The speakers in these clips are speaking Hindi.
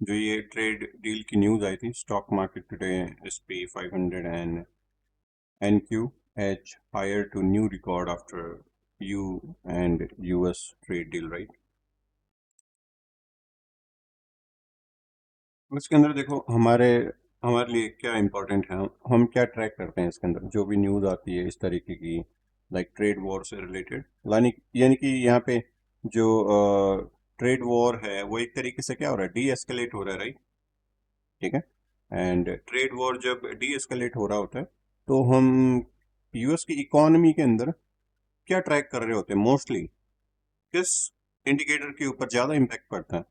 जो ये ट्रेड डील की न्यूज़ आई थी, stock market today SP 500 and NQH higher to new record after EU and US trade deal, right? उसके अंदर देखो हमारे हमारे लिए क्या इम्पोर्टेंट है, हम क्या ट्रैक करते हैं इसके अंदर जो भी न्यूज़ आती है इस तरीके की, लाइक ट्रेड वॉर से रिलेटेड। यानी कि यहाँ पे जो ट्रेड वॉर है वो एक तरीके से क्या हो रहा है, डी एस्केलेट हो रहा है, राइट? ठीक है। एंड ट्रेड वॉर जब डी एस्केलेट हो रहा होता है तो हम यूएस की इकोनॉमी के अंदर क्या ट्रैक कर रहे होते हैं, मोस्टली किस इंडिकेटर के ऊपर ज़्यादा इम्पैक्ट पड़ता है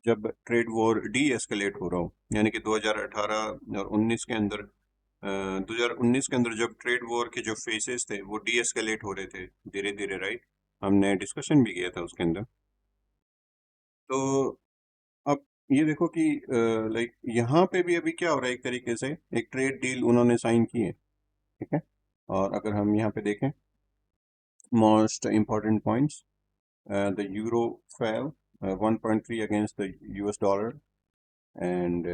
जब ट्रेड वॉर डी एस्केलेट हो रहा हो? यानी कि 2018 और 19 के अंदर 2019 के अंदर जब ट्रेड वॉर के जो फेसेस थे वो डी एस्केलेट हो रहे थे धीरे धीरे, राइट? हमने डिस्कशन भी किया था उसके अंदर। तो अब ये देखो कि लाइक यहाँ पे भी अभी क्या हो रहा है, एक तरीके से एक ट्रेड डील उन्होंने साइन की है, ठीक है। और अगर हम यहाँ पे देखें most important points, the euro fail 1.3 against the US dollar. And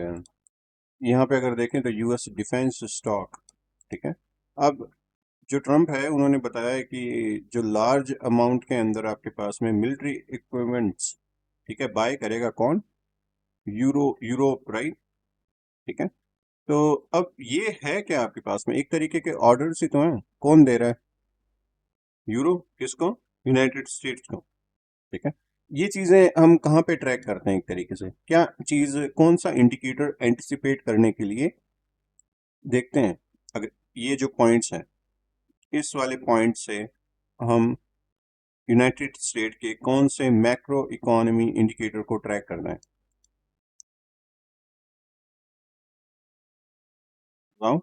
यहाँ पे अगर देखें तो यूएस डिफेंस स्टॉक, ठीक है। अब जो ट्रम्प है उन्होंने बताया है कि जो लार्ज अमाउंट के अंदर आपके पास में मिलिट्री इक्विपमेंट्स, ठीक है, बाय करेगा कौन? Europe, right? ठीक है। तो अब ये है क्या आपके पास में, एक तरीके के ऑर्डर्स ही तो हैं, कौन दे रहा है? यूरोप किसको? यूनाइटेड स्टेट्स को, ठीक है। ये चीजें हम कहाँ पे ट्रैक करते हैं, एक तरीके से क्या चीज, कौन सा इंडिकेटर एंटिसिपेट करने के लिए देखते हैं? अगर ये जो पॉइंट्स हैं, इस वाले पॉइंट से हम यूनाइटेड स्टेट के कौन से मैक्रो इकोनॉमी इंडिकेटर को ट्रैक करना है, बताओ।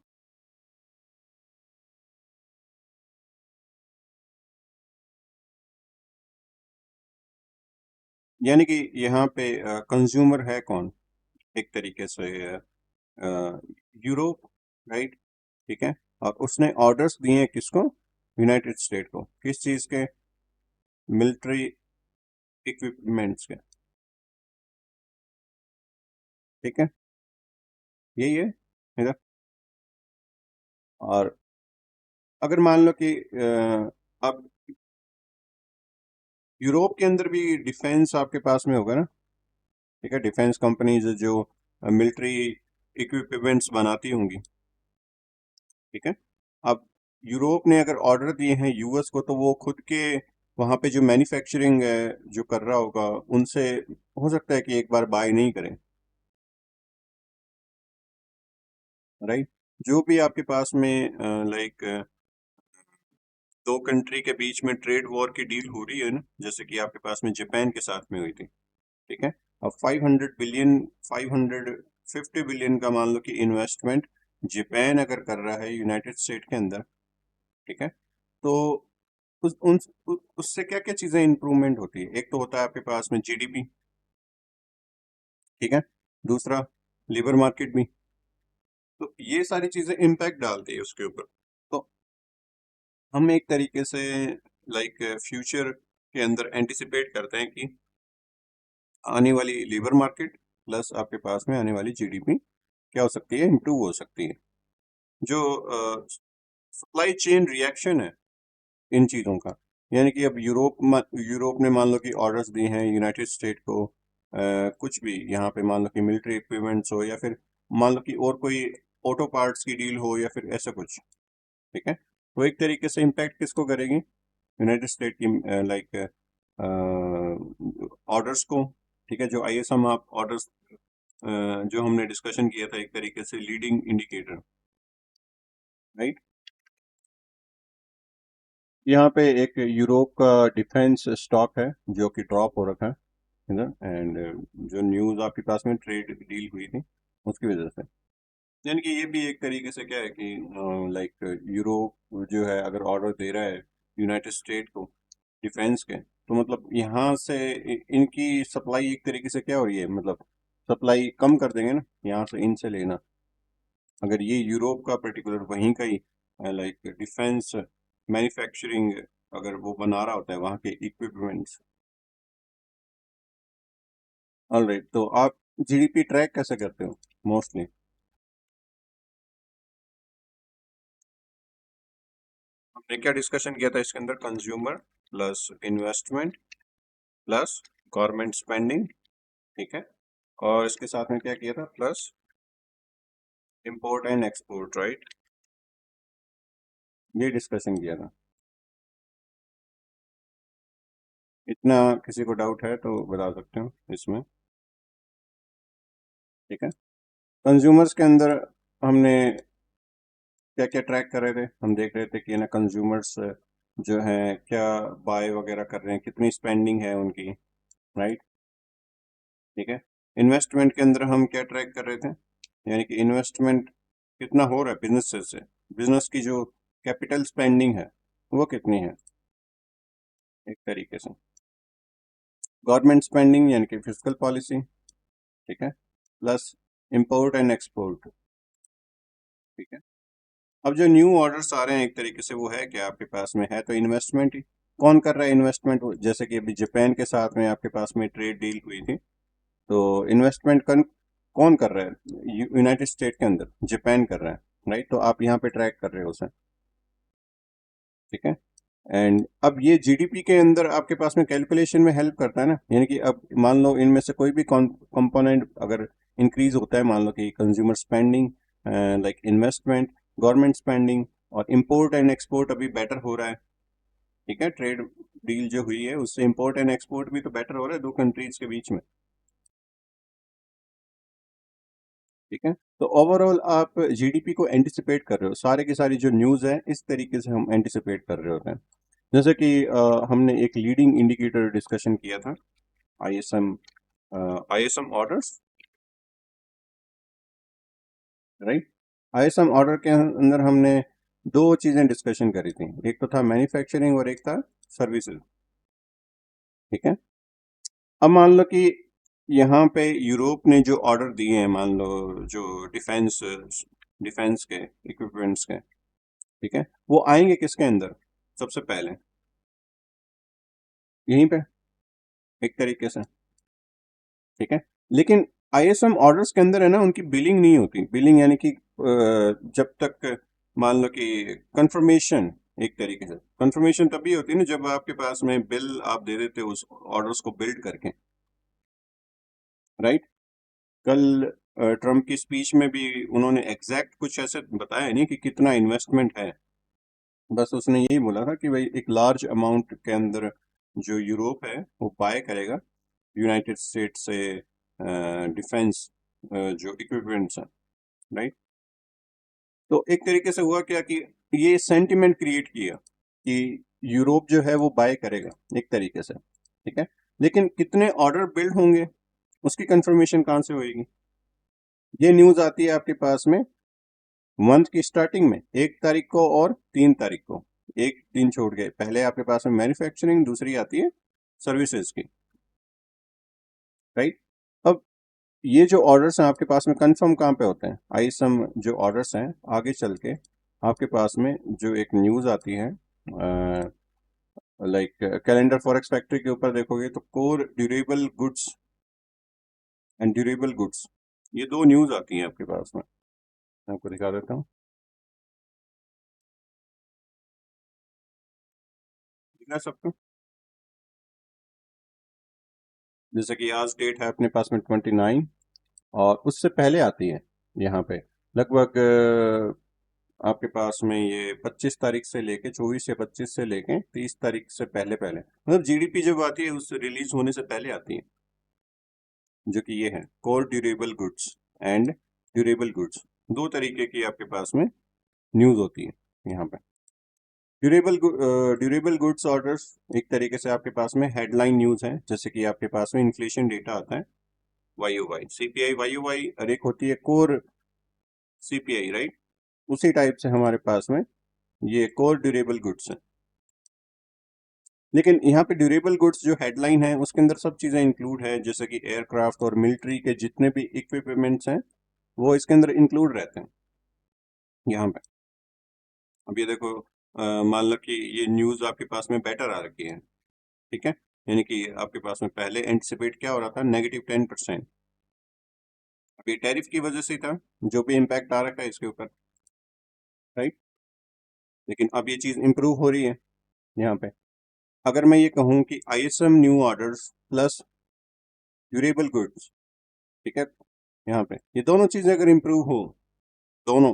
यानी कि यहाँ पे कंज्यूमर है कौन, एक तरीके से यूरोप, राइट? ठीक है। और उसने ऑर्डर्स दिए हैं किसको? यूनाइटेड स्टेट को, किस चीज के? मिलिट्री इक्विपमेंट्स के, ठीक है। यही है इधर। और अगर मान लो कि अब यूरोप के अंदर भी डिफेंस आपके पास में होगा ना, ठीक है, डिफेंस कंपनीज जो मिलिट्री इक्विपमेंट्स बनाती होंगी, ठीक है। अब यूरोप ने अगर ऑर्डर दिए हैं यूएस को तो वो खुद के वहां पे जो मैन्युफैक्चरिंग जो कर रहा होगा उनसे हो सकता है कि एक बार बाय नहीं करें, राइट? जो भी आपके पास में लाइक दो कंट्री के बीच में ट्रेड वॉर की डील हो रही है ना, जैसे कि आपके पास में जापान के साथ में हुई थी, ठीक है। अब 500 बिलियन, 550 बिलियन का मान लो कि इन्वेस्टमेंट जापान अगर कर रहा है यूनाइटेड स्टेट के अंदर, ठीक है। तो उससे क्या क्या चीजें इंप्रूवमेंट होती है? एक तो होता है आपके पास में जीडीपी, ठीक है। दूसरा लेबर मार्केट भी। तो ये सारी चीजें इम्पैक्ट डालती है उसके ऊपर। तो हम एक तरीके से लाइक फ्यूचर के अंदर एंटिसिपेट करते हैं कि आने वाली लेबर मार्केट प्लस आपके पास में आने वाली जीडीपी क्या हो सकती है, इम्प्रूव हो सकती है। जो सप्लाई चेन रिएक्शन है इन चीज़ों का, यानी कि अब यूरोप ने मान लो कि ऑर्डर्स दिए हैं यूनाइटेड स्टेट को, कुछ भी यहाँ पे मान लो कि मिलिट्री इक्विपमेंट्स हो या फिर मान लो कि और कोई ऑटो पार्ट्स की डील हो या फिर ऐसा कुछ, ठीक है। तो एक तरीके से इम्पैक्ट किसको करेगी? यूनाइटेड स्टेट की लाइक ऑर्डर्स को, ठीक है। जो आईएसएम आप ऑर्डर्स जो हमने डिस्कशन किया था, एक तरीके से लीडिंग इंडिकेटर, राइट? यहाँ पे एक यूरोप का डिफेंस स्टॉक है जो कि ड्रॉप हो रखा है इधर, एंड जो न्यूज़ आपके पास में ट्रेड डील हुई थी उसकी वजह से। यानी कि ये भी एक तरीके से क्या है कि लाइक यूरोप जो है अगर ऑर्डर दे रहा है यूनाइटेड स्टेट को डिफेंस के, तो मतलब यहाँ से इनकी सप्लाई एक तरीके से क्या हो रही है, मतलब सप्लाई कम कर देंगे ना यहाँ से इनसे लेना, अगर ये यूरोप का पर्टिकुलर वहीं का ही लाइक डिफेंस मैन्युफैक्चरिंग अगर वो बना रहा होता है वहाँ के इक्विपमेंट्स। ऑलराइट, तो आप जीडीपी ट्रैक कैसे करते हो मोस्टली? हमने क्या डिस्कशन किया था इसके अंदर? Consumer plus investment plus government spending, ठीक है, और इसके साथ में क्या किया था? Plus import and export, right? ये डिस्कशन किया था। इतना किसी को डाउट है तो बता सकते हो इसमें, ठीक है। कंज्यूमर्स के अंदर हमने क्या क्या ट्रैक कर रहे थे? हम देख रहे थे कि ना कंज्यूमर्स जो हैं क्या बाय वगैरह कर रहे हैं, कितनी स्पेंडिंग है उनकी, राइट, ठीक है। इन्वेस्टमेंट के अंदर हम क्या ट्रैक कर रहे थे? यानी कि इन्वेस्टमेंट कितना हो रहा है बिजनेस से, बिजनेस की जो कैपिटल स्पेंडिंग है वो कितनी है, एक तरीके से। गवर्नमेंट स्पेंडिंग यानी कि फिजिकल पॉलिसी, ठीक है, प्लस इंपोर्ट एंड एक्सपोर्ट, ठीक है। अब जो न्यू ऑर्डर्स आ रहे हैं एक तरीके से वो है क्या आपके पास में? है तो इन्वेस्टमेंट ही। कौन कर रहा है इन्वेस्टमेंट? जैसे कि अभी जापान के साथ में आपके पास में ट्रेड डील हुई थी, तो इन्वेस्टमेंट कौन कर रहा है? यूनाइटेड स्टेट के अंदर जापान कर रहा है, राइट? तो आप यहाँ पे ट्रैक कर रहे हो उसे, ठीक है। एंड अब ये जीडीपी के अंदर आपके पास में कैलकुलेशन में हेल्प करता है ना, यानी कि अब मान लो इनमें से कोई भी कंपोनेंट अगर इंक्रीज होता है, मान लो कि consumer spending, like investment, government spending और इंपोर्ट एंड एक्सपोर्ट अभी बेटर हो रहा है, ठीक है। ट्रेड डील जो हुई है उससे इंपोर्ट एंड एक्सपोर्ट भी तो बेटर हो रहा है दो कंट्रीज के बीच में, ठीक है। तो ओवरऑल आप जीडीपी को एंटिसिपेट कर रहे हो, सारे की सारी जो न्यूज़ है इस तरीके से हम एंटिसिपेट कर रहे होते हैं। जैसे कि हमने एक लीडिंग इंडिकेटर डिस्कशन किया था, ISM, ISM orders, right. ISM order के अंदर हमने दो चीजें डिस्कशन करी थी, एक तो था मैन्युफैक्चरिंग और एक था सर्विसेज, ठीक है। अब मान लो कि यहाँ पे यूरोप ने जो ऑर्डर दिए हैं, मान लो जो डिफेंस डिफेंस के इक्विपमेंट्स के, ठीक है, वो आएंगे किसके अंदर सबसे पहले? यहीं पे, एक तरीके से, ठीक है। लेकिन आईएसएम ऑर्डर्स के अंदर है ना उनकी बिलिंग नहीं होती। बिलिंग यानी कि जब तक मान लो कि कंफर्मेशन, एक तरीके से कंफर्मेशन तभी होती है ना जब आपके पास में बिल आप दे देते हो उस ऑर्डर्स को बिल्ड करके, राइट। कल ट्रम्प की स्पीच में भी उन्होंने एग्जैक्ट कुछ ऐसे बताया नहीं कि कितना इन्वेस्टमेंट है, बस उसने यही बोला था कि भाई एक लार्ज अमाउंट के अंदर जो यूरोप है वो बाय करेगा यूनाइटेड स्टेट्स से डिफेंस जो इक्विपमेंट्स हैं, राइट। तो एक तरीके से हुआ क्या कि ये सेंटिमेंट क्रिएट किया कि यूरोप जो है वो बाय करेगा, एक तरीके से, ठीक है। लेकिन कितने ऑर्डर बिल्ड होंगे उसकी कंफर्मेशन कहाँ से होगी? ये न्यूज आती है आपके पास में मंथ की स्टार्टिंग में 1 तारीख को और 3 तारीख को, एक दिन छोड़ के। पहले आपके पास में मैन्युफैक्चरिंग, दूसरी आती है सर्विसेज की, राइट। अब ये जो ऑर्डर्स हैं आपके पास में कंफर्म कहाँ पे होते हैं? आईएसएम जो ऑर्डर्स हैं आगे चल के आपके पास में जो एक न्यूज़ आती है, लाइक कैलेंडर फॉरेक्स फैक्ट्री के ऊपर देखोगे तो core durable goods and durable goods, ये दो न्यूज़ आती हैं आपके पास में। मैं आपको दिखा देता हूँ, दिखा सकते हो? जैसे कि आज डेट है अपने पास में 29, और उससे पहले आती है यहाँ पे लगभग आपके पास में ये 25 तारीख से लेके 24 या 25 से लेके 30 तारीख से पहले पहले, मतलब जीडीपी जब आती है उस रिलीज होने से पहले आती है, जो कि ये है core durable goods and durable goods. दो तरीके की आपके पास में न्यूज होती है यहाँ पे। ड्यूरेबल गुड्स ऑर्डर्स एक तरीके से आपके पास में हेडलाइन न्यूज है, जैसे कि आपके पास में इन्फ्लेशन डेटा आता है, Y O Y, CPI Y O Y, और एक होती है कोर सीपीआई, राइट। उसी टाइप से हमारे पास में ये कोर ड्यूरेबल गुड्स है। लेकिन यहाँ पे ड्यूरेबल गुड्स जो हेडलाइन है उसके अंदर सब चीज़ें इंक्लूड है, जैसे कि एयरक्राफ्ट और मिलिट्री के जितने भी इक्विपमेंट्स हैं वो इसके अंदर इंक्लूड रहते हैं यहाँ पे। अब ये देखो मान लो कि ये न्यूज़ आपके पास में बेटर आ रखी है, ठीक है, यानी कि आपके पास में पहले एंटिसिपेट क्या हो रहा था, -10%। अब ये टैरिफ की वजह से ही था, जो भी इम्पैक्ट आ रखा है इसके ऊपर, राइट। लेकिन अब ये चीज़ इम्प्रूव हो रही है यहाँ पे। अगर मैं ये कहूँ कि ISM new orders plus durable goods, ठीक है, यहाँ पे ये दोनों चीजें अगर इम्प्रूव हो, दोनों,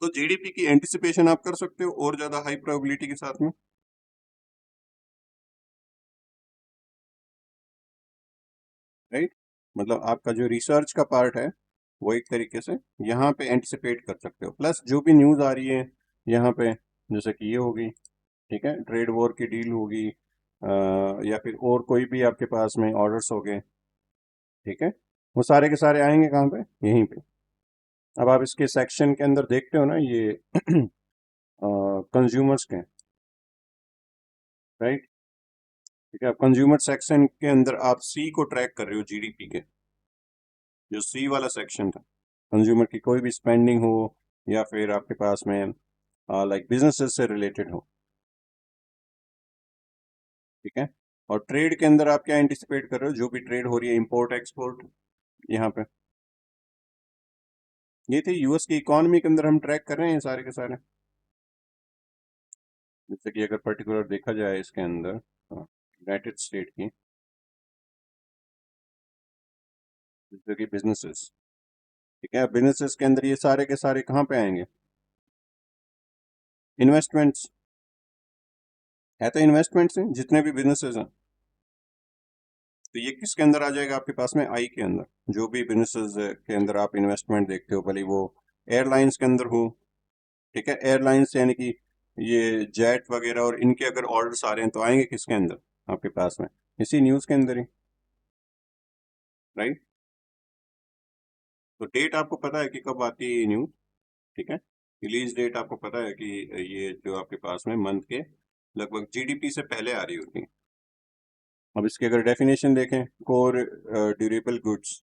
तो जीडीपी की एंटिसिपेशन आप कर सकते हो और ज्यादा हाई प्रोबेबिलिटी के साथ में, राइट। मतलब आपका जो रिसर्च का पार्ट है वो एक तरीके से यहाँ पे एंटिसिपेट कर सकते हो, प्लस जो भी न्यूज आ रही है यहाँ पे, जैसे कि ये होगी, ठीक है, ट्रेड वॉर की डील होगी, या फिर और कोई भी आपके पास में ऑर्डर्स हो गए, ठीक है, वो सारे के सारे आएंगे कहाँ पे, यहीं पे। अब आप इसके सेक्शन के अंदर देखते हो ना, ये कंज्यूमर्स के, राइट, ठीक है। अब कंज्यूमर सेक्शन के अंदर आप सी को ट्रैक कर रहे हो, जीडीपी के, जो सी वाला सेक्शन था, कंज्यूमर की कोई भी स्पेंडिंग हो या फिर आपके पास में लाइक बिजनेसेस से रिलेटेड हो, ठीक है। और ट्रेड के अंदर आप क्या एंटिसिपेट कर रहे हो, जो भी ट्रेड हो रही है, इंपोर्ट एक्सपोर्ट, यहाँ पे ये थे यूएस की इकोनॉमी के अंदर हम ट्रैक कर रहे हैं सारे के सारे। जैसे कि अगर पर्टिकुलर देखा जाए इसके अंदर यूनाइटेड स्टेट की, जैसे कि बिजनेसेस, ठीक है, बिजनेसेस के अंदर ये सारे के सारे कहाँ पे आएंगे, इन्वेस्टमेंट्स है, तो इन्वेस्टमेंट्स हैं जितने भी बिजनेसेस हैं, तो ये किसके अंदर आ जाएगा आपके पास में, आई के अंदर। जो भी बिजनेसेस के अंदर आप इन्वेस्टमेंट देखते हो, भले वो एयरलाइंस के अंदर हो, ठीक है, एयरलाइंस यानी कि ये जेट वगैरह और इनके अगर ऑर्डर्स आ रहे हैं तो आएंगे किसके अंदर आपके पास में, इसी न्यूज़ के अंदर ही, राइट। तो डेट आपको पता है कि कब आती है ये न्यूज़, ठीक है, रिलीज डेट आपको पता है कि ये जो आपके पास में मंथ के लगभग जीडीपी से पहले आ रही होती है। अब इसकी अगर डेफिनेशन देखें, कोर ड्यूरेबल गुड्स,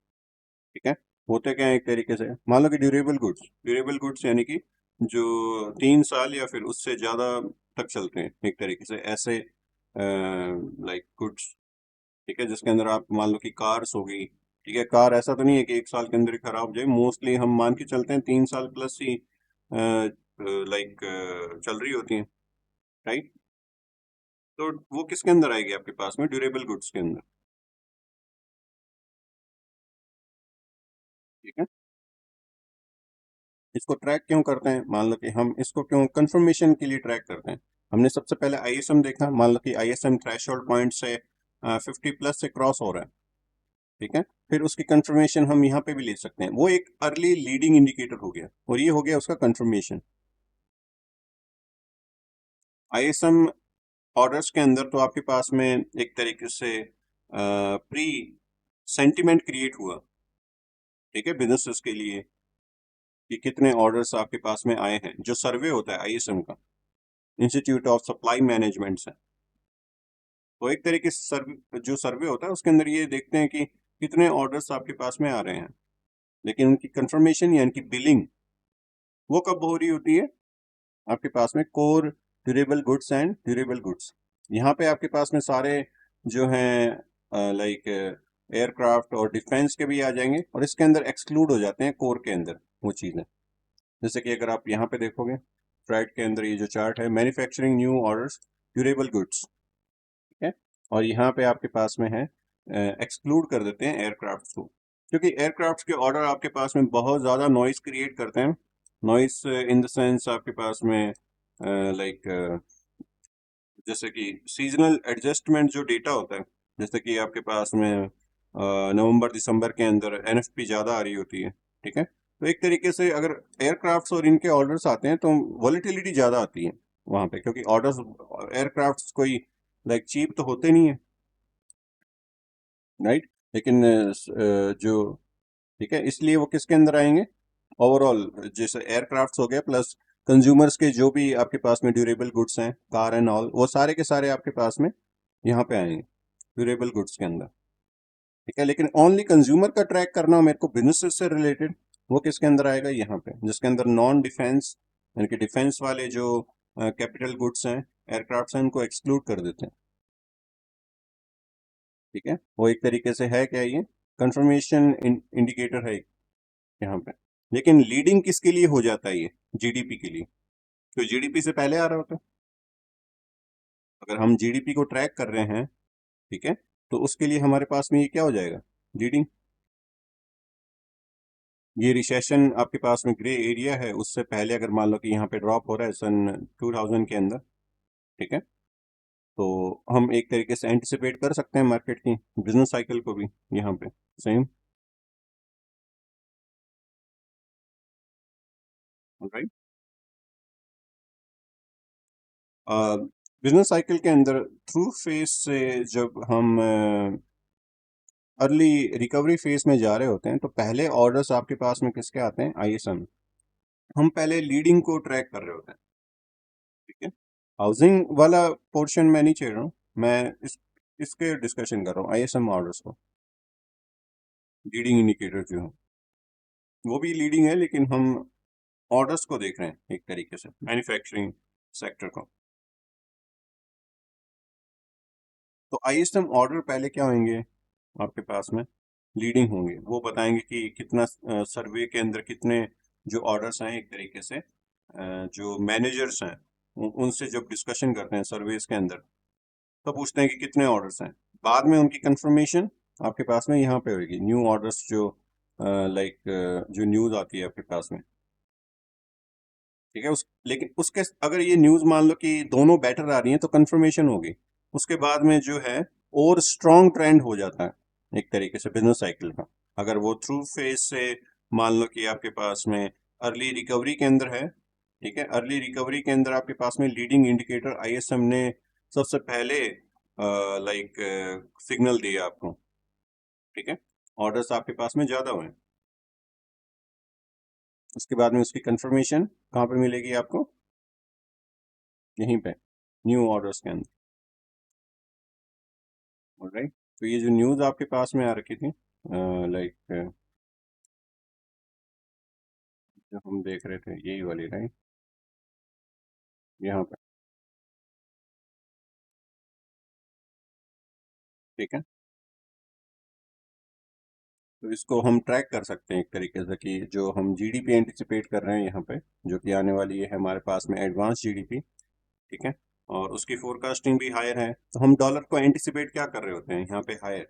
ठीक है, होते क्या है, एक तरीके से मान लो कि ड्यूरेबल गुड्स यानी कि जो 3 साल या फिर उससे ज़्यादा तक चलते हैं, एक तरीके से ऐसे लाइक गुड्स, ठीक है, जिसके अंदर आप मान लो कि कार्स होगी, ठीक है, कार ऐसा तो नहीं है कि 1 साल के अंदर ही खराब हो जाए, मोस्टली हम मान के चलते हैं 3 साल प्लस ही लाइक चल रही होती हैं, राइट। तो वो किसके अंदर आएगी आपके पास में, ड्यूरेबल गुड्स के अंदर, ठीक है। इसको ट्रैक क्यों करते हैं, मान लो कि हम इसको क्यों कंफर्मेशन के लिए ट्रैक करते हैं। हमने सबसे पहले आईएसएम देखा, मान लो कि आईएसएम थ्रेशोल्ड पॉइंट से 50+ से क्रॉस हो रहा है, ठीक है, फिर उसकी कंफर्मेशन हम यहाँ पे भी ले सकते हैं, वो एक अर्ली लीडिंग इंडिकेटर हो गया, और ये हो गया उसका कंफर्मेशन। आईएसएम ऑर्डर्स के अंदर तो आपके पास में एक तरीके से प्री सेंटिमेंट क्रिएट हुआ, ठीक है, बिजनेसेस के लिए, कि कितने ऑर्डर्स आपके पास में आए हैं, जो सर्वे होता है आईएसएम का, इंस्टीट्यूट ऑफ सप्लाई मैनेजमेंट से। तो एक तरीके से सर्वे, जो सर्वे होता है उसके अंदर ये देखते हैं कि कितने ऑर्डर्स आपके पास में आ रहे हैं, लेकिन उनकी कंफर्मेशन या उनकी बिलिंग वो कब हो रही होती है, आपके पास में core durable goods and durable goods, यहाँ पे आपके पास में सारे जो हैं लाइक एयरक्राफ्ट और डिफेंस के भी आ जाएंगे, और इसके अंदर एक्सक्लूड हो जाते हैं कोर के अंदर वो चीज़ें। जैसे कि अगर आप यहाँ पे देखोगे फ्राइड के अंदर ये जो चार्ट है, manufacturing new orders durable goods, ठीक है, और यहाँ पे आपके पास में है एक्सक्लूड कर देते हैं एयरक्राफ्ट को, क्योंकि एयरक्राफ्ट के ऑर्डर आपके पास में बहुत ज़्यादा नॉइस क्रिएट करते हैं। नॉइस इन द सेंस आपके पास में लाइक जैसे कि सीजनल एडजस्टमेंट जो डेटा होता है, जैसे कि आपके पास में नवंबर दिसंबर के अंदर एनएफपी ज़्यादा आ रही होती है, ठीक है, तो एक तरीके से अगर एयरक्राफ्ट्स और इनके ऑर्डर्स आते हैं तो वॉलीटिलिटी ज़्यादा आती है वहाँ पे, क्योंकि ऑर्डर्स, एयरक्राफ्ट्स कोई लाइक चीप तो होते नहीं है, राइट। लेकिन जो, ठीक है, इसलिए वो किसके अंदर आएंगे, ओवरऑल जैसे एयरक्राफ्ट्स हो गए प्लस कंज्यूमर्स के जो भी आपके पास में ड्यूरेबल गुड्स हैं, कार एंड ऑल, वो सारे के सारे आपके पास में यहाँ पे आएंगे ड्यूरेबल गुड्स के अंदर, ठीक है। लेकिन ओनली कंज्यूमर का ट्रैक करना हो मेरे को, बिजनेस से रिलेटेड, वो किसके अंदर आएगा, यहाँ पे, जिसके अंदर नॉन डिफेंस यानी कि डिफेंस वाले जो कैपिटल गुड्स हैं, एयरक्राफ्ट हैं, उनको एक्सक्लूड कर देते हैं। ठीक है, वो एक तरीके से है क्या, ये कंफर्मेशन इंडिकेटर है यहाँ पे। लेकिन लीडिंग किसके लिए हो जाता है ये? जीडीपी के लिए। तो जीडीपी से पहले आ रहा होता है। अगर हम जीडीपी को ट्रैक कर रहे हैं, ठीक है, तो उसके लिए हमारे पास में ये क्या हो जाएगा, लीडिंग। ये रिसेशन आपके पास में ग्रे एरिया है, उससे पहले अगर मान लो कि यहाँ पे ड्रॉप हो रहा है सन 2000 के अंदर, ठीक है, तो हम एक तरीके से एंटिसिपेट कर सकते हैं मार्केट की बिजनेस साइकिल को भी यहाँ पे सेम। राइट, बिजनेस साइकिल के अंदर थ्रू फेज से जब हम अर्ली रिकवरी फेज में जा रहे होते हैं, तो पहले ऑर्डर्स आपके पास में किसके आते हैं, आईएसएम। हम पहले लीडिंग को ट्रैक कर रहे होते हैं। ठीक है, हाउसिंग वाला पोर्शन मैं नहीं छेड़ रहा हूँ, मैं इसके डिस्कशन कर रहा हूँ, आईएसएम ऑर्डर्स को। लीडिंग इंडिकेटर जो है वो भी लीडिंग है, लेकिन हम ऑर्डर्स को देख रहे हैं एक तरीके से, मैन्युफैक्चरिंग सेक्टर को। तो आईएसएम ऑर्डर पहले क्या होंगे आपके पास में, लीडिंग होंगे। वो बताएंगे कि कितना सर्वे के अंदर कितने जो ऑर्डर्स हैं, एक तरीके से जो मैनेजर्स हैं उनसे जब डिस्कशन करते हैं सर्वेस के अंदर, तो पूछते हैं कि कितने ऑर्डर्स हैं। बाद में उनकी कंफर्मेशन आपके पास में यहाँ पे होगी, न्यू ऑर्डर्स जो लाइक जो न्यूज़ आती है आपके पास में। ठीक है, उस लेकिन उसके अगर ये न्यूज़ मान लो कि दोनों बेटर आ रही हैं, तो कंफर्मेशन होगी। उसके बाद में जो है और स्ट्रॉन्ग ट्रेंड हो जाता है एक तरीके से बिजनेस साइकिल का। अगर वो थ्रू फेज से मान लो कि आपके पास में अर्ली रिकवरी के अंदर है, ठीक है, अर्ली रिकवरी के अंदर आपके पास में लीडिंग इंडिकेटर आईएसएम ने सबसे पहले लाइक सिग्नल दिया आपको। ठीक है, ऑर्डर्स आपके पास में ज्यादा हुए, उसके बाद में उसकी कंफर्मेशन कहाँ पे मिलेगी आपको, यहीं पे न्यू ऑर्डर्स के अंदर। राइट, तो ये जो न्यूज़ आपके पास में आ रखी थी लाइक जो हम देख रहे थे यही वाली, राइट, यहाँ पे। ठीक है, तो इसको हम ट्रैक कर सकते हैं एक तरीके से कि जो हम जीडीपी एंटिसिपेट कर रहे हैं यहाँ पे, जो कि आने वाली है हमारे पास में एडवांस जीडीपी। ठीक है, और उसकी फोरकास्टिंग भी हायर है, तो हम डॉलर को एंटिसिपेट क्या कर रहे होते हैं यहाँ पे, हायर।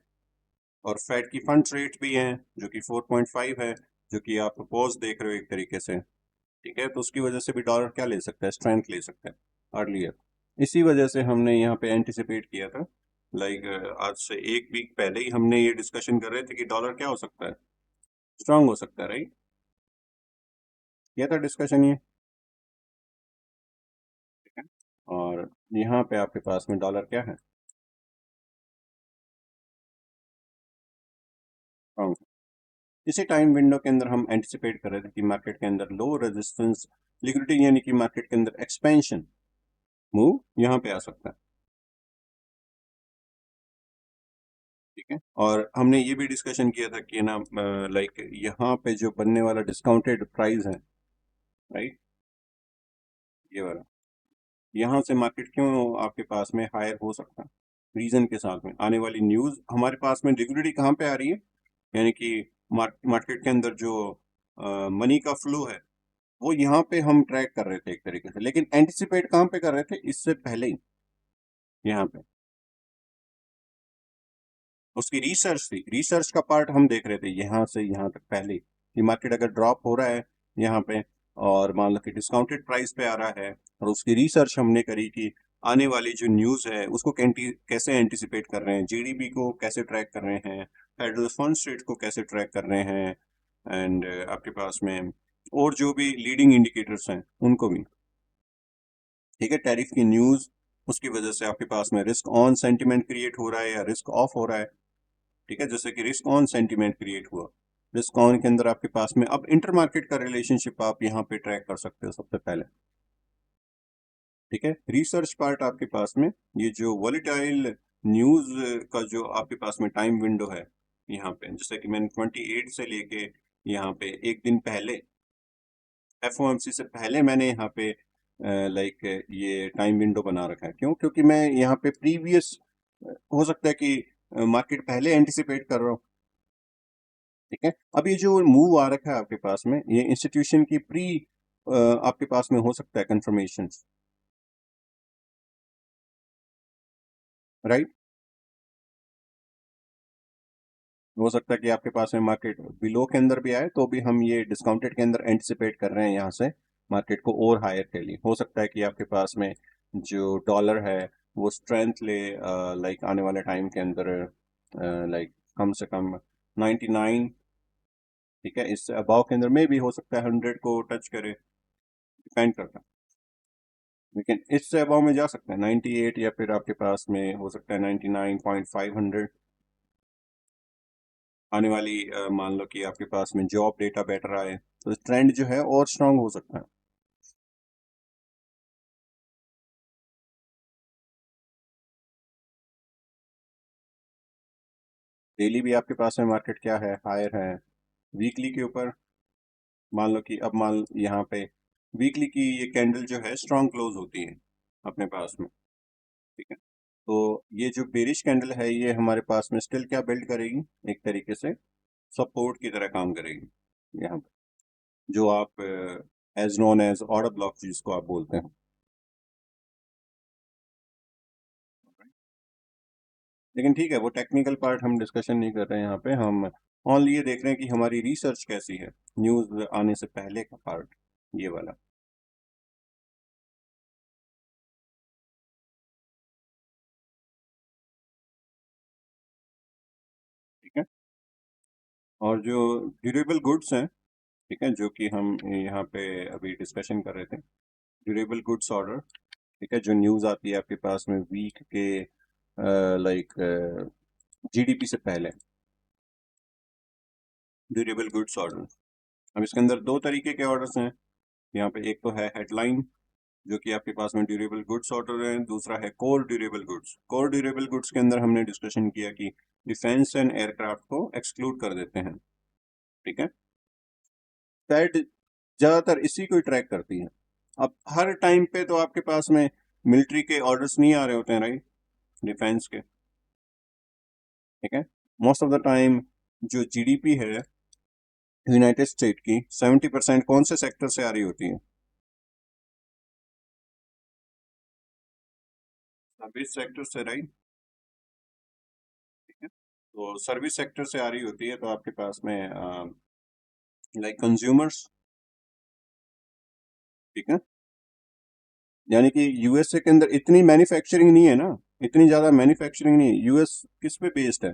और फेड की फंड रेट भी है जो कि 4.5 है, जो कि आप पोज देख रहे हो एक तरीके से। ठीक है, तो उसकी वजह से भी डॉलर क्या ले सकता है, स्ट्रेंथ ले सकता है अर्लियर। इसी वजह से हमने यहाँ पे एंटिसिपेट किया था, लाइक आज से एक वीक पहले ही हमने ये डिस्कशन कर रहे थे कि डॉलर क्या हो सकता है, स्ट्रांग हो सकता है, राइट। किया था डिस्कशन ये। ठीक है, और यहाँ पे आपके पास में डॉलर क्या है, स्ट्रांग। इसी टाइम विंडो के अंदर हम एंटिसिपेट कर रहे थे कि मार्केट के अंदर लो रेजिस्टेंस लिक्विडिटी, यानी कि मार्केट के अंदर एक्सपेंशन मूव यहाँ पे आ सकता है। ठीक है, और हमने ये भी डिस्कशन किया था कि ना लाइक यहाँ पे जो बनने वाला डिस्काउंटेड प्राइस है, राइट, ये वाला, यहाँ से मार्केट क्यों आपके पास में हायर हो सकता है, रीजन के साथ में आने वाली न्यूज़ हमारे पास में लिक्विडिटी कहाँ पे आ रही है, यानी कि मार्केट के अंदर जो मनी का फ्लो है, वो यहाँ पे हम ट्रैक कर रहे थे एक तरीके से, लेकिन एंटिसिपेट कहाँ पे कर रहे थे, इससे पहले ही यहाँ पे उसकी रिसर्च थी। रिसर्च का पार्ट हम देख रहे थे यहाँ से यहाँ तक पहले ही, कि मार्केट अगर ड्रॉप हो रहा है यहाँ पे, और मान लो कि डिस्काउंटेड प्राइस पे आ रहा है, और उसकी रिसर्च हमने करी कि आने वाली जो न्यूज़ है उसको कैसे एंटिसिपेट कर रहे हैं, जीडीपी को कैसे ट्रैक कर रहे हैं, फेडरल फंड रेट को कैसे ट्रैक कर रहे हैं, एंड आपके पास में और जो भी लीडिंग इंडिकेटर्स हैं उनको भी। ठीक है, टैरिफ की न्यूज़, उसकी वजह से आपके पास में रिस्क ऑन सेंटिमेंट क्रिएट हो रहा है या रिस्क ऑफ हो रहा है। ठीक है, जैसे कि रिस्क ऑन सेंटीमेंट क्रिएट हुआ, रिस्क ऑन के अंदर आपके पास में अब इंटर मार्केट का रिलेशनशिप आप यहाँ पे ट्रैक कर सकते हो सबसे पहले। ठीक है, रिसर्च पार्ट आपके पास में, ये जो वॉलेटाइल न्यूज का जो आपके पास में टाइम विंडो है यहाँ पे, जैसे कि मैंने 28 से लेके यहाँ पे एक दिन पहले, एफओएमसी से पहले मैंने यहाँ पे लाइक ये टाइम विंडो बना रखा है। क्यों? क्योंकि मैं यहाँ पे प्रीवियस हो सकता है कि मार्केट पहले एंटिसिपेट कर रहा हूँ। ठीक है, अब ये जो मूव आ रखा है आपके पास में, ये इंस्टीट्यूशन की प्री आपके पास में हो सकता है कंफर्मेशन, राइट। हो सकता है कि आपके पास में मार्केट बिलो के अंदर भी आए, तो भी हम ये डिस्काउंटेड के अंदर एंटिसिपेट कर रहे हैं यहाँ से मार्केट को और हायर के लिए। हो सकता है कि आपके पास में जो डॉलर है वो स्ट्रेंथ ले लाइक आने वाले टाइम के अंदर, लाइक कम से कम 99, ठीक है, इससे अबाव के अंदर में भी हो सकता है 100 को टच करे, डिपेंड करता है। लेकिन इससे अबाव में जा सकते हैं 98, या फिर आपके पास में हो सकता है 99.500 आने वाली मान लो कि आपके पास में जॉब डेटा बेटर आए, तो ट्रेंड जो है और स्ट्रांग हो सकता है। डेली भी आपके पास में मार्केट क्या है, हायर है। वीकली के ऊपर मान लो कि अब मान यहाँ पे वीकली की ये कैंडल जो है स्ट्रांग क्लोज होती है अपने पास में। ठीक है, तो ये जो बेरिश कैंडल है ये हमारे पास में स्टिल क्या बिल्ड करेगी, एक तरीके से सपोर्ट की तरह काम करेगी यहाँ पे, जो आप as known as order block जिसको आप बोलते हैं। लेकिन ठीक है, वो टेक्निकल पार्ट हम डिस्कशन नहीं कर रहे हैं यहाँ पे, हम ओनली ये देख रहे हैं कि हमारी रिसर्च कैसी है न्यूज आने से पहले का पार्ट, ये वाला। ठीक है, और जो ड्यूरेबल गुड्स हैं, ठीक है, जो कि हम यहाँ पे अभी डिस्कशन कर रहे थे, ड्यूरेबल गुड्स ऑर्डर, ठीक है, जो न्यूज़ आती है आपके पास में वीक के लाइक जीडीपी से पहले, ड्यूरेबल गुड्स ऑर्डर। अब इसके अंदर दो तरीके के ऑर्डर्स हैं यहाँ पे, एक तो है हेडलाइन जो कि आपके पास में ड्यूरेबल गुड्स ऑर्डर है, दूसरा है core durable goods. Core durable goods के अंदर हमने डिस्कशन किया कि डिफेंस एंड एयरक्राफ्ट को एक्सक्लूड कर देते हैं। ठीक है, फेड ज्यादातर इसी को ट्रैक करती है। अब हर टाइम पे तो आपके पास में मिलिट्री के ऑर्डर्स नहीं आ रहे होते हैं, राइट, डिफेंस के। ठीक है, मोस्ट ऑफ द टाइम जो जीडीपी है यूनाइटेड स्टेट की 70% कौन से सेक्टर से आ रही होती है? सर्विस सेक्टर से, राइट। ठीक है, तो सर्विस सेक्टर से आ रही होती है, तो आपके पास में लाइक कंज्यूमर्स, ठीक है, यानी कि यूएसए के अंदर इतनी मैन्युफैक्चरिंग नहीं है ना, इतनी ज्यादा मैन्युफैक्चरिंग नहीं है। यूएस किस पे बेस्ड है?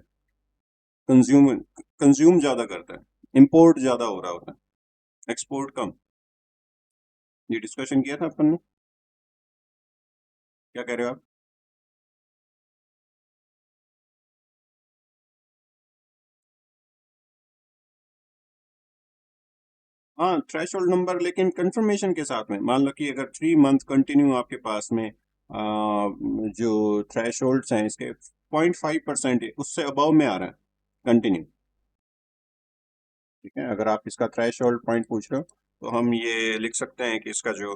कंज्यूम, कंज्यूम ज्यादा करता है, इंपोर्ट ज्यादा हो रहा होता है, एक्सपोर्ट कम। ये डिस्कशन किया था अपन ने, क्या कह रहे हो आप? हाँ, थ्रेशोल्ड नंबर, लेकिन कंफर्मेशन के साथ में मान लो कि अगर 3 मंथ कंटिन्यू आपके पास में जो थ्रेशोल्ड्स हैं इसके 0.5% उससे अबव में आ रहा है कंटिन्यू। ठीक है, अगर आप इसका थ्रेशोल्ड पॉइंट पूछ रहे हो, तो हम ये लिख सकते हैं कि इसका जो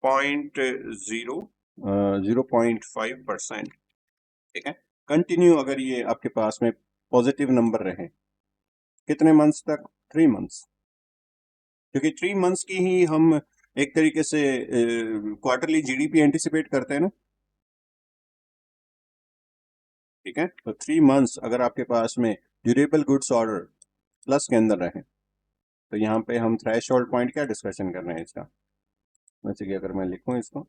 0.05%, ठीक है, कंटिन्यू अगर ये आपके पास में पॉजिटिव नंबर रहे, कितने मंथ्स तक? 3 मंथ्स। क्योंकि 3 मंथ्स की ही हम एक तरीके से क्वार्टरली जीडीपी एंटिसिपेट करते हैं ना। ठीक है, तो 3 मंथ्स अगर आपके पास में ड्यूरेबल गुड्स ऑर्डर प्लस के अंदर रहे, तो यहाँ पे हम थ्रेश होल्ड पॉइंट क्या डिस्कशन कर रहे हैं इसका, वैसे कि अगर मैं लिखूं इसको,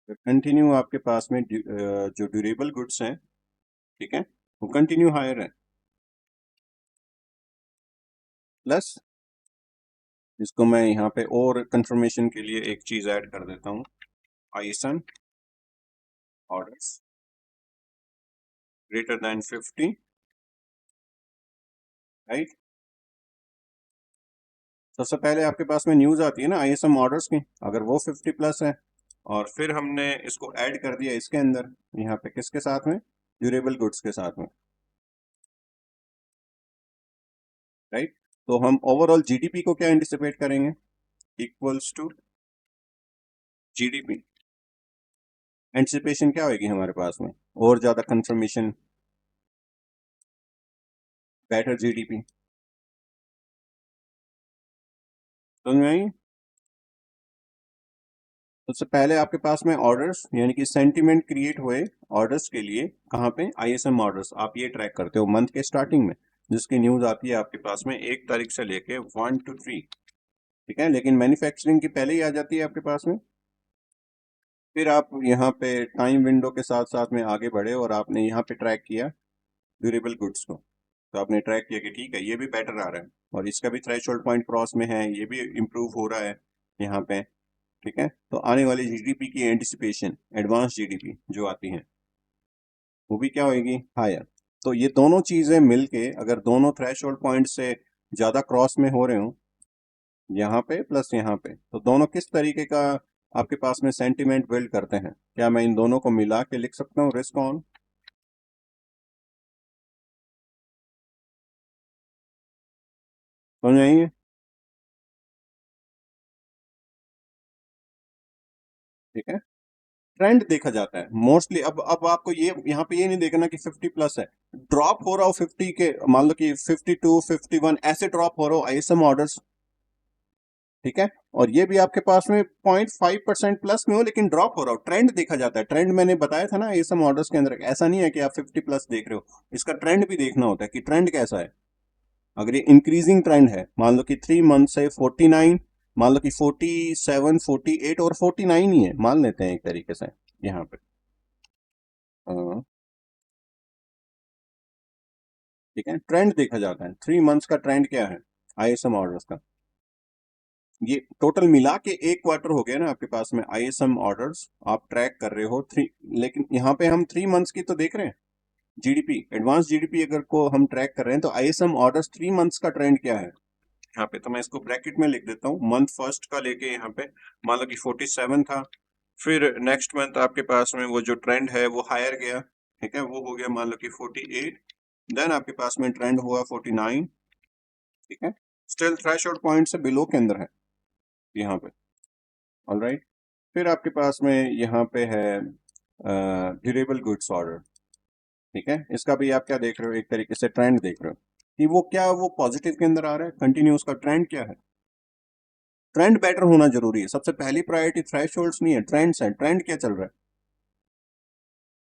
तो कंटिन्यू आपके पास में जो ड्यूरेबल गुड्स हैं, ठीक है, वो कंटिन्यू हायर है, प्लस इसको मैं यहाँ पे और कंफर्मेशन के लिए एक चीज ऐड कर देता हूँ, ISM orders greater than 50, right. सबसे पहले आपके पास में न्यूज आती है ना आईएसएम ऑर्डर्स की, अगर वो 50 प्लस है, और फिर हमने इसको ऐड कर दिया इसके अंदर, यहाँ पे किसके साथ में? ड्यूरेबल गुड्स के साथ में, राइट। तो हम ओवरऑल जीडीपी को क्या एंटिसिपेट करेंगे, इक्वल्स टू जीडीपी। एंटिसिपेशन क्या होगी हमारे पास में, और ज्यादा कंफर्मेशन, बेटर जीडीपी। समझ में आई? सबसे पहले आपके पास में ऑर्डर्स यानी कि सेंटीमेंट क्रिएट हुए ऑर्डर्स के लिए, कहाँ पे, आईएसएम ऑर्डर्स। आप ये ट्रैक करते हो मंथ के स्टार्टिंग में, जिसकी न्यूज आती है आपके पास में 1 तारीख से लेके 1 to 3, ठीक है। लेकिन मैन्युफैक्चरिंग की पहले ही आ जाती है आपके पास में। फिर आप यहाँ पे टाइम विंडो के साथ साथ में आगे बढ़े और आपने यहाँ पे ट्रैक किया ड्यूरेबल गुड्स को। तो आपने ट्रैक किया कि ठीक है, ये भी बेटर आ रहा है और इसका भी थ्रेशोल्ड पॉइंट क्रॉस में है, ये भी इम्प्रूव हो रहा है यहाँ पे, ठीक है। तो आने वाली जीडीपी की एंटिसिपेशन, एडवांस जीडीपी जो आती है, वो भी क्या होगी, हायर। तो ये दोनों चीजें मिलके अगर दोनों थ्रेशोल्ड पॉइंट से ज्यादा क्रॉस में हो रहे हो, यहाँ पे प्लस यहाँ पे, तो दोनों किस तरीके का आपके पास में सेंटिमेंट बिल्ड करते हैं। क्या मैं इन दोनों को मिला के लिख सकता हूँ, रिस्क ऑन। समझ आएंगे, ठीक है। ट्रेंड देखा जाता है मोस्टली। अब आपको ये यहाँ पे ये नहीं देखना कि 50 प्लस है, ड्रॉप हो रहा हो 50 के, मान लो कि 52 51 ऐसे ड्रॉप हो रहा हो आईएसएम ऑर्डर्स, ठीक है। और ये भी आपके पास में 0.5% प्लस में हो लेकिन ड्रॉप हो रहा हो, ट्रेंड देखा जाता है। ट्रेंड मैंने बताया था ना आईएसएम ऑर्डर्स के अंदर, ऐसा नहीं है कि आप 50 प्लस देख रहे हो, इसका ट्रेंड भी देखना होता है कि ट्रेंड कैसा है। अगर ये इंक्रीजिंग ट्रेंड है, मान लो कि 3 मंथ से 49, मान लो कि 47 48 और 49 ही है, मान लेते हैं एक तरीके से यहाँ पे, हाँ, ठीक है। ट्रेंड देखा जाता है, 3 मंथ्स का ट्रेंड क्या है आईएसएम ऑर्डर्स का। ये टोटल मिला के 1 क्वार्टर हो गया ना आपके पास में आईएसएम ऑर्डर्स, आप ट्रैक कर रहे हो 3। लेकिन यहाँ पे हम 3 मंथ्स की तो देख रहे हैं जीडीपी, एडवांस जीडीपी अगर को हम ट्रैक कर रहे हैं, तो आईएसएम ऑर्डर्स 3 मंथ्स का ट्रेंड क्या है यहाँ पे। तो मैं इसको ब्रैकेट में लिख देता हूँ, मंथ फर्स्ट का लेके यहाँ पे मान लो कि 47 था, फिर नेक्स्ट मंथ आपके पास में वो जो ट्रेंड है वो हायर गया, ठीक है, वो हो गया मान लो कि 48, देन आपके पास में ट्रेंड हुआ 49, ठीक है। स्टिल थ्रेशोल्ड पॉइंट से बिलो के अंदर है यहाँ पे, ऑलराइट। फिर आपके पास में यहाँ पे है ड्यूरेबल गुड्स ऑर्डर, ठीक है। इसका भी आप क्या देख रहे हो, एक तरीके से ट्रेंड देख रहे हो कि वो क्या, वो पॉजिटिव के अंदर आ रहा है, कंटिन्यूस का ट्रेंड क्या है। ट्रेंड बेटर होना जरूरी है, सबसे पहली प्रायोरिटी थ्रेशोल्ड्स नहीं है, ट्रेंड्स है। ट्रेंड क्या चल रहा है,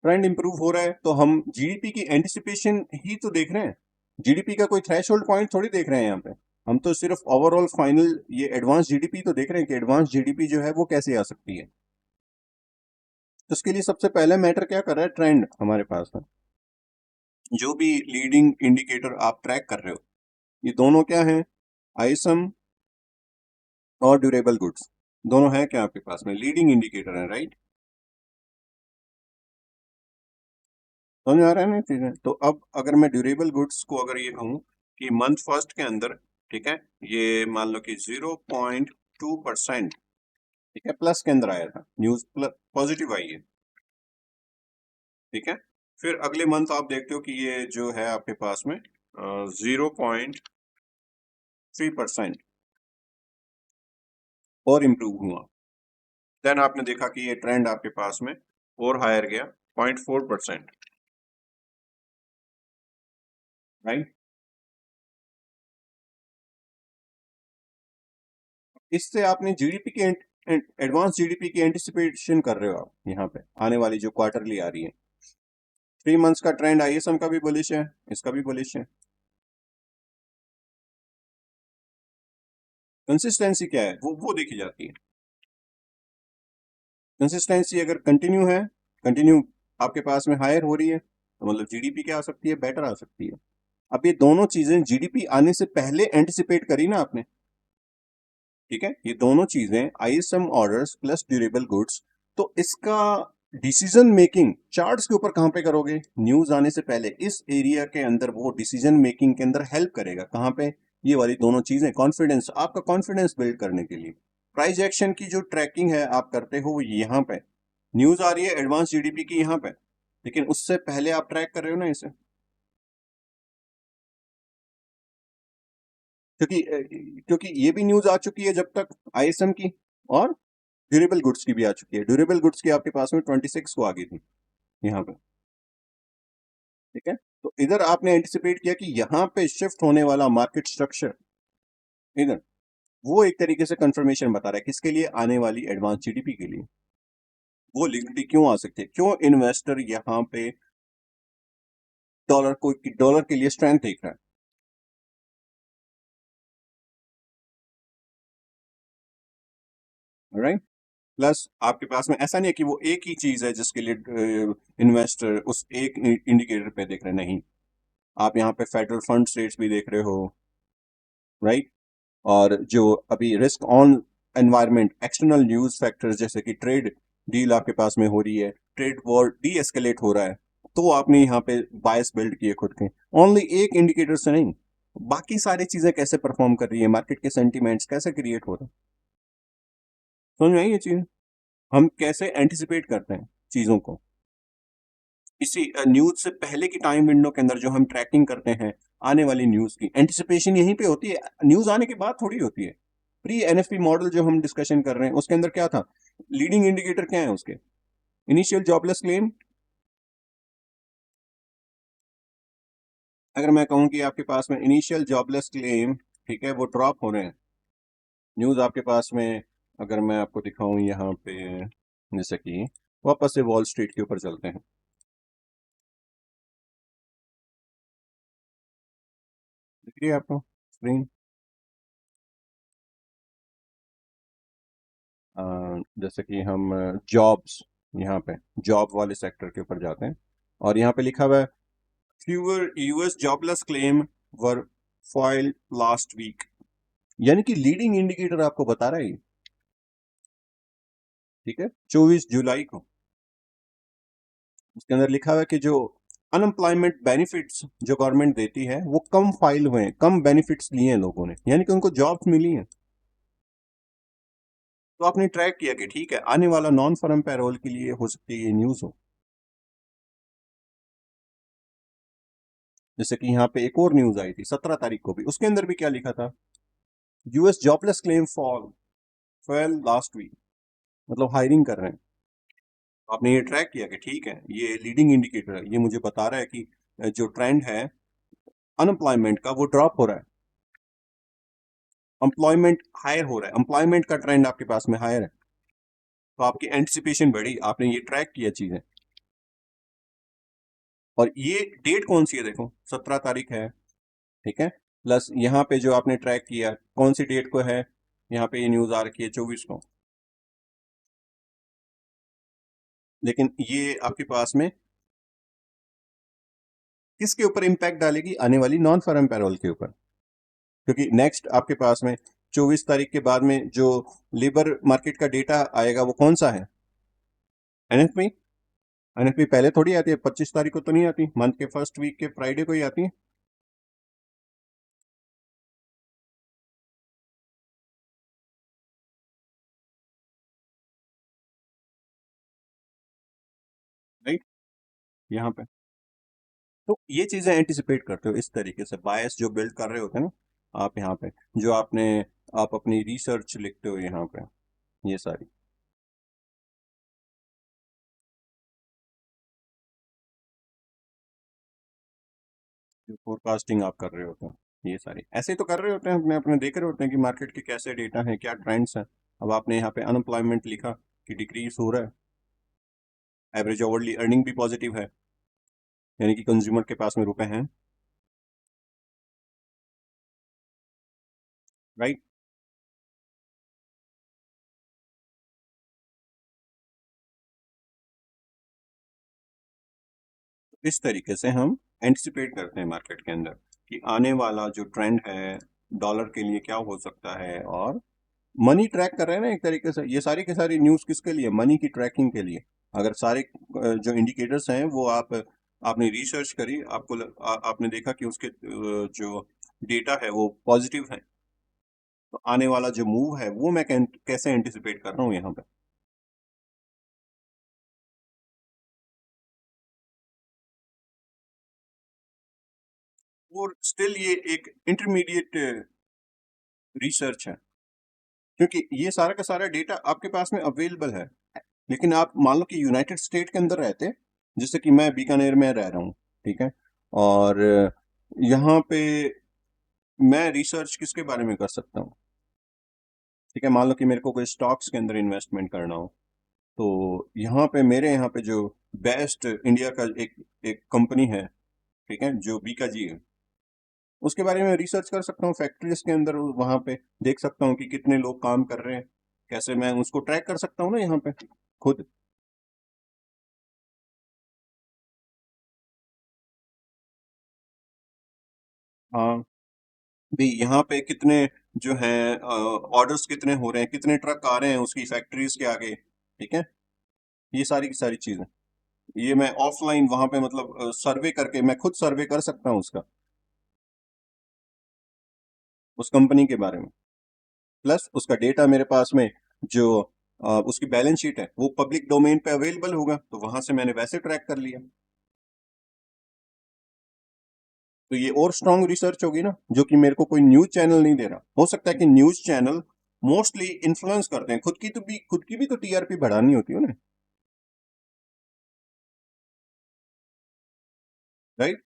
ट्रेंड इंप्रूव हो रहा है, तो हम जीडीपी की एंटिसिपेशन ही तो देख रहे हैं। जीडीपी का कोई थ्रेशोल्ड पॉइंट थोड़ी देख रहे हैं यहाँ पे, हम तो सिर्फ ओवरऑल फाइनल ये एडवांस जीडीपी तो देख रहे हैं कि एडवांस जीडीपी जो है वो कैसे आ सकती है। तो उसके लिए सबसे पहले मैटर क्या कर रहा है, ट्रेंड हमारे पास है। जो भी लीडिंग इंडिकेटर आप ट्रैक कर रहे हो, ये दोनों क्या है, आईएसएम और ड्यूरेबल गुड्स, दोनों है क्या आपके पास में, लीडिंग इंडिकेटर है, राइट। समझ आ रहा है ना चीजें। तो अब अगर मैं ड्यूरेबल गुड्स को अगर ये कहूँ कि मंथ फर्स्ट के अंदर, ठीक है, ये मान लो कि 0.2%, ठीक है, प्लस के अंदर आया था, न्यूज पॉजिटिव आई है, ठीक है। फिर अगले मंथ आप देखते हो कि ये जो है आपके पास में 0.3% और इम्प्रूव हुआ। देन आपने देखा कि ये ट्रेंड आपके पास में और हायर गया 0.4%, राइट। इससे आपने जीडीपी की एडवांस जीडीपी की एंटिसिपेशन कर रहे हो आप यहाँ पे, आने वाली जो क्वार्टरली आ रही है। 3 मंथ्स का ट्रेंड आईएसएम का भी बुलिश है, इसका भी बुलिश है। कंसिस्टेंसी क्या है, वो देखी जाती है। कंसिस्टेंसी अगर कंटिन्यू है, कंटिन्यू आपके पास में हायर हो रही है, तो मतलब जीडीपी क्या आ सकती है, बेटर आ सकती है। अब ये दोनों चीजें जीडीपी आने से पहले एंटिसिपेट करी ना आपने, ठीक है। ये दोनों चीजें ISM orders plus durable goods, तो इसका डिसीजन मेकिंग चार्ट्स के ऊपर कहां पे करोगे, न्यूज आने से पहले इस एरिया के अंदर वो डिसीजन मेकिंग के अंदर हेल्प करेगा, कहां पे, ये वाली दोनों चीजें, कॉन्फिडेंस, आपका कॉन्फिडेंस बिल्ड करने के लिए। प्राइस एक्शन की जो ट्रैकिंग है आप करते हो वो यहाँ पे, न्यूज आ रही है एडवांस जीडीपी की यहाँ पे, लेकिन उससे पहले आप ट्रैक कर रहे हो ना इसे। क्योंकि ये भी न्यूज आ चुकी है जब तक आईएसएम की, और ड्यूरेबल गुड्स की भी आ चुकी है। ड्यूरेबल गुड्स की आपके पास में 26 को आ गई थी यहाँ पे, ठीक है। तो इधर आपने एंटिसिपेट किया कि यहाँ पे शिफ्ट होने वाला मार्केट स्ट्रक्चर, इधर वो एक तरीके से कंफर्मेशन बता रहा है किसके लिए, आने वाली एडवांस जीडीपी के लिए वो लिक्विडिटी क्यों आ सकती है, क्यों इन्वेस्टर यहाँ पे डॉलर के लिए स्ट्रेंथ देख रहा है, राइट। प्लस आपके पास में ऐसा नहीं है कि वो एक ही चीज है जिसके लिए इन्वेस्टर उस एक इंडिकेटर पे देख रहे हैं, नहीं। आप यहाँ पे फेडरल फंड रेट्स भी देख रहे हो, राइट। और जो अभी risk on environment, external news factors जैसे कि ट्रेड डील आपके पास में हो रही है, ट्रेड वॉर डी एस्केलेट हो रहा है, तो आपने यहाँ पे बायस बिल्ड किए खुद के, ओनली एक इंडिकेटर से नहीं, बाकी सारी चीजें कैसे परफॉर्म कर रही है, मार्केट के सेंटीमेंट्स कैसे क्रिएट हो रहे हैं। समझ में आई ये चीज, हम कैसे एंटिसिपेट करते हैं चीजों को, इसी न्यूज से पहले की टाइम विंडो के अंदर जो हम ट्रैकिंग करते हैं आने वाली न्यूज की एंटिसिपेशन यहीं पे होती है, न्यूज आने के बाद थोड़ी होती है। प्री एनएफपी मॉडल जो हम डिस्कशन कर रहे हैं उसके अंदर क्या था, लीडिंग इंडिकेटर क्या है उसके, इनिशियल जॉबलेस क्लेम। अगर मैं कहूं कि आपके पास में इनिशियल जॉबलेस क्लेम, ठीक है, वो ड्रॉप हो रहे हैं, न्यूज आपके पास में, अगर मैं आपको दिखाऊं यहाँ पे, जैसे कि वापस से वॉल स्ट्रीट के ऊपर चलते हैं, दिख रही है आपको स्क्रीन। जैसे कि हम जॉब्स, यहाँ पे जॉब वाले सेक्टर के ऊपर जाते हैं, और यहाँ पे लिखा हुआ है fewer US jobless claim were filed last week, यानी कि लीडिंग इंडिकेटर आपको बता रहा है ये, ठीक है, 24 जुलाई को। उसके अंदर लिखा हुआ है कि जो अनएम्प्लॉयमेंट बेनिफिट्स जो गवर्नमेंट देती है वो कम फाइल हुए हैं, कम बेनिफिट्स लिए हैं लोगों ने, यानी कि उनको जॉब्स मिली हैं। तो आपने ट्रैक किया कि ठीक है, आने वाला नॉन फर्म पैरोल के लिए हो सकती है ये न्यूज हो। जैसे कि यहाँ पे एक और न्यूज आई थी 17 तारीख को भी, उसके अंदर भी क्या लिखा था, US jobless claim fell last week, मतलब हायरिंग कर रहे हैं। आपने ये ट्रैक किया कि ठीक है, ये लीडिंग इंडिकेटर है, ये मुझे बता रहा है कि जो ट्रेंड है अनएम्प्लॉयमेंट का वो ड्रॉप हो रहा है, एम्प्लॉयमेंट हायर हो रहा है, एम्प्लॉयमेंट का ट्रेंड आपके पास में हायर है, तो आपकी एंटिसिपेशन बढ़ी, आपने ये ट्रैक किया चीजें। और ये डेट कौन सी है, देखो 17 तारीख है, ठीक है। प्लस यहाँ पे जो आपने ट्रैक किया कौन सी डेट को है, यहाँ पे ये न्यूज आ रखी है 24 को, लेकिन ये आपके पास में किसके ऊपर इंपैक्ट डालेगी, आने वाली नॉन फर्म पैरोल के ऊपर, क्योंकि नेक्स्ट आपके पास में 24 तारीख के बाद में जो लेबर मार्केट का डेटा आएगा वो कौन सा है, एनएफपी। एनएफपी पहले थोड़ी आती है, 25 तारीख को तो नहीं आती, मंथ के फर्स्ट वीक के फ्राइडे को ही आती है, राइट, यहाँ पे। तो ये चीजें एंटिसिपेट करते हो इस तरीके से, बायस जो बिल्ड कर रहे होते हैं ना आप यहाँ पे, जो आप अपनी रिसर्च लिखते हो यहाँ पे, ये सारी जो फोरकास्टिंग आप कर रहे होते हैं, ये सारी ऐसे ही तो कर रहे होते हैं, अपने अपने देख रहे होते हैं कि मार्केट के कैसे डेटा है, क्या ट्रेंड्स हैं। अब आपने यहाँ पे अनएम्प्लॉयमेंट लिखा कि डिक्रीज हो रहा है, एवरेज ओवरली अर्निंग भी पॉजिटिव है, यानी कि कंज्यूमर के पास में रुपए हैं, राइट। इस तरीके से हम एंटिसिपेट करते हैं मार्केट के अंदर कि आने वाला जो ट्रेंड है डॉलर के लिए क्या हो सकता है, और मनी ट्रैक कर रहे हैं ना एक तरीके से, ये सारी की सारी न्यूज किसके लिए, मनी की ट्रैकिंग के लिए। अगर सारे जो इंडिकेटर्स हैं वो आपने रिसर्च करी, आपने देखा कि उसके जो डेटा है वो पॉजिटिव है, तो आने वाला जो मूव है वो मैं कैसे एंटिसिपेट कर रहा हूँ यहाँ पे। और स्टिल ये एक इंटरमीडिएट रिसर्च है, क्योंकि ये सारा का सारा डेटा आपके पास में अवेलेबल है। लेकिन आप मान लो कि यूनाइटेड स्टेट के अंदर रहते, जैसे कि मैं बीकानेर में रह रहा हूँ, ठीक है, और यहाँ पे मैं रिसर्च किसके बारे में कर सकता हूँ? ठीक है, मान लो कि मेरे को कोई स्टॉक्स के अंदर इन्वेस्टमेंट करना हो, तो यहाँ पे मेरे यहाँ पे जो बेस्ट इंडिया का एक एक कंपनी है, ठीक है, जो बीकाजी है, उसके बारे में रिसर्च कर सकता हूँ। फैक्ट्रीज के अंदर वहां पे देख सकता हूँ कि कितने लोग काम कर रहे हैं, कैसे मैं उसको ट्रैक कर सकता हूँ ना यहाँ पे खुद। हाँ, भी यहाँ पे कितने जो हैं ऑर्डर्स कितने हो रहे हैं, कितने ट्रक आ रहे हैं उसकी फैक्ट्रीज के आगे, ठीक है, ये सारी की सारी चीजें ये मैं ऑफलाइन वहां पे मतलब सर्वे करके मैं खुद सर्वे कर सकता हूँ उसका, उस कंपनी के बारे में। प्लस उसका डेटा मेरे पास में जो उसकी बैलेंस शीट है वो पब्लिक डोमेन पे अवेलेबल होगा, तो वहां से मैंने वैसे ट्रैक कर लिया। तो ये और स्ट्रांग रिसर्च होगी ना, जो कि मेरे को कोई न्यूज चैनल नहीं दे रहा। हो सकता है कि न्यूज चैनल मोस्टली इन्फ्लुएंस करते हैं, खुद की भी तो टीआरपी बढ़ानी होती है ना, राइट।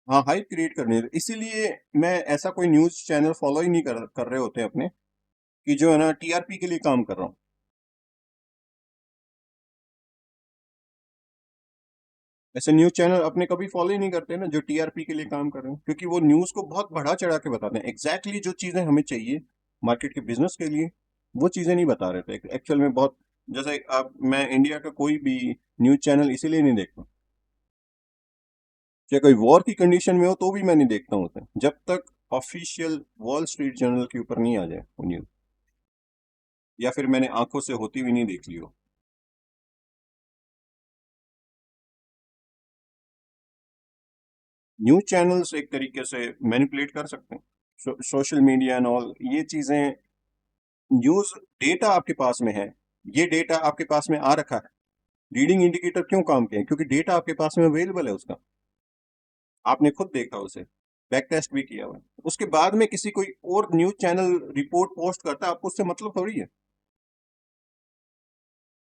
हाँ, हाइप क्रिएट करनी है, इसीलिए मैं ऐसा कोई न्यूज चैनल फॉलो ही नहीं कर रहे होते अपने, कि जो है ना टीआरपी के लिए काम कर रहा हूँ। ऐसे न्यूज चैनल अपने कभी फॉलो ही नहीं करते ना जो टीआरपी के लिए काम कर रहे हैं, क्योंकि वो न्यूज को बहुत बढ़ा चढ़ा के बताते हैं, एग्जैक्टली जो चीजें हमें चाहिए मार्केट के बिजनेस के लिए, वो चीजें नहीं बता रहे थे एक्चुअल में। बहुत जैसे आप मैं इंडिया का कोई भी न्यूज चैनल इसीलिए नहीं देखता, चाहे कोई वॉर की कंडीशन में हो तो भी मैं नहीं देखता हूँ उसे, जब तक ऑफिशियल वॉल स्ट्रीट जर्नल के ऊपर नहीं आ जाए वो न्यूज, या फिर मैंने आंखों से होती हुई नहीं देख ली हो। न्यूज चैनल्स एक तरीके से मैनिपुलेट कर सकते हैं सोशल मीडिया एंड ऑल ये चीजें। न्यूज डेटा आपके पास में है, ये डेटा आपके पास में आ रखा है। लीडिंग इंडिकेटर क्यों काम के हैं? क्योंकि डेटा आपके पास में अवेलेबल है उसका, आपने खुद देखा उसे, बैक टेस्ट भी किया हुआ है। उसके बाद में किसी कोई और न्यूज चैनल रिपोर्ट पोस्ट करता है, आपको उससे मतलब थोड़ी है।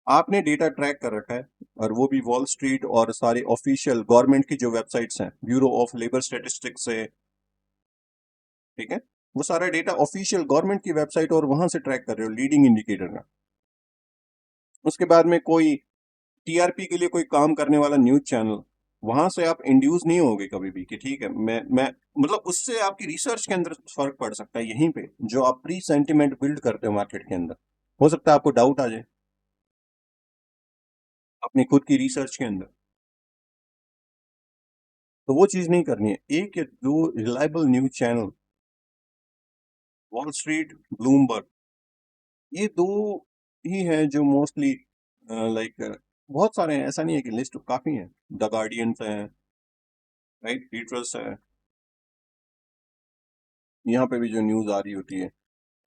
आपने डेटा ट्रैक कर रखा है, और वो भी वॉल स्ट्रीट और सारे ऑफिशियल गवर्नमेंट की जो वेबसाइट्स हैं, ब्यूरो ऑफ लेबर स्टेटिस्टिक्स से, ठीक है, वो सारा डेटा ऑफिशियल गवर्नमेंट की वेबसाइट और वहां से ट्रैक कर रहे हो लीडिंग इंडिकेटर का। उसके बाद में कोई टीआरपी के लिए कोई काम करने वाला न्यूज चैनल, वहां से आप इंड्यूस नहीं होगे कभी भी कि ठीक है मैं मतलब उससे आपकी रिसर्च के अंदर फर्क पड़ सकता है। यहीं पे जो आप प्री सेंटिमेंट बिल्ड करते हो मार्केट के अंदर, हो सकता है आपको डाउट आ जाए अपनी खुद की रिसर्च के अंदर, तो वो चीज नहीं करनी है। एक या दो reliable news channel, wall street, Bloomberg, ये दो ही हैं जो मोस्टली लाइक, बहुत सारे हैं, ऐसा नहीं है कि लिस्ट काफी है। द गार्डियन है, राइट, पीटर्स है, यहाँ पे भी जो न्यूज आ रही होती है,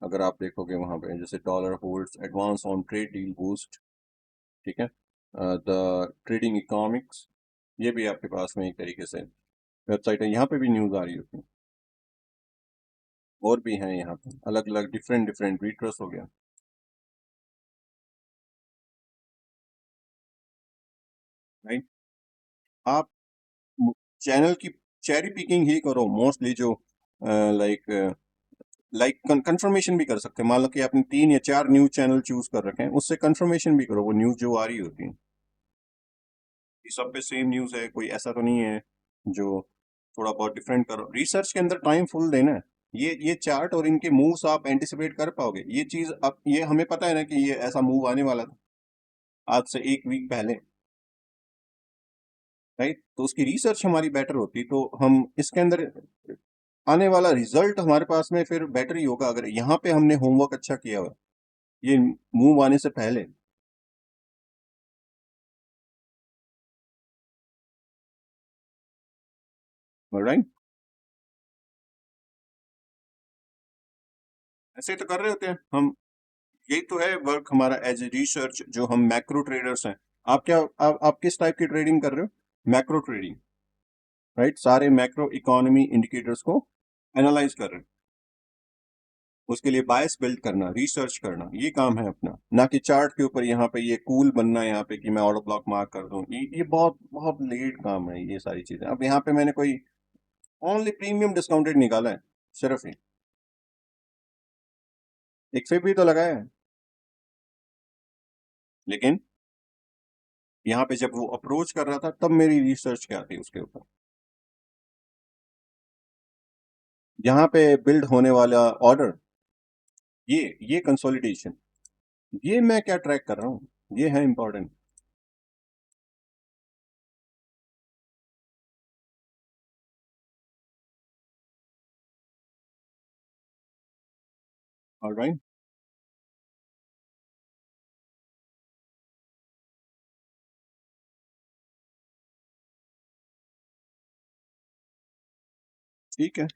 अगर आप देखोगे वहां पे जैसे dollar holds advance on trade deal boost, ठीक है, द ट्रेडिंग इकोनॉमिक्स, ये भी आपके पास में एक तरीके से वेबसाइट है, यहाँ पे भी न्यूज आ रही होती है। और भी हैं यहाँ पे अलग अलग डिफरेंट डिफरेंट रीट्रस हो गया, राइट। आप चैनल की चेरी पिकिंग ही करो मोस्टली, जो लाइक लाइक कंफर्मेशन भी कर सकते हैं। मान लो कि आपने 3 या 4 न्यूज चैनल चूज कर रखे हैं, उससे कंफर्मेशन भी करो वो न्यूज जो आ रही होती है कि सब पे सेम न्यूज है, कोई ऐसा तो नहीं है जो थोड़ा बहुत डिफरेंट करो। रिसर्च के अंदर टाइम फुल देना है। ये चार्ट और इनके मूव्स आप एंटिसिपेट कर पाओगे, ये चीज अब ये हमें पता है ना कि ये ऐसा मूव आने वाला था आज से एक वीक पहले, राइट। तो उसकी रिसर्च हमारी बेटर होती तो हम इसके अंदर आने वाला रिजल्ट हमारे पास में फिर बेटर ही होगा, अगर यहाँ पे हमने होमवर्क अच्छा किया हुआ है ये मूव आने से पहले, राइट। ऐसे ही तो कर रहे होते हैं हम, यही तो है वर्क हमारा एज ए रिसर्च, जो हम मैक्रो ट्रेडर्स हैं। आप क्या आप किस टाइप की ट्रेडिंग कर रहे हो? मैक्रो ट्रेडिंग, राइट, सारे मैक्रो इकोनॉमी इंडिकेटर्स को एनालाइज कर रहे हैं। उसके लिए बायस बिल्ड करना, रिसर्च करना, ये काम है अपना, ना कि चार्ट के ऊपर यहाँ पे ये कूल बनना, यहाँ पे कि मैं ऑर्डर ब्लॉक मार्क कर दूं। ये बहुत बहुत लेट काम है ये सारी चीजें। अब यहाँ पे मैंने कोई ओनली प्रीमियम डिस्काउंटेड निकाला है सिर्फ ही, एक फिर भी तो लगाया है। लेकिन यहाँ पे जब वो अप्रोच कर रहा था तब मेरी रिसर्च क्या थी उसके ऊपर, यहाँ पे बिल्ड होने वाला ऑर्डर, ये कंसोलिडेशन, ये मैं क्या ट्रैक कर रहा हूँ, ये है इंपॉर्टेंट। ऑलराइट, ठीक है।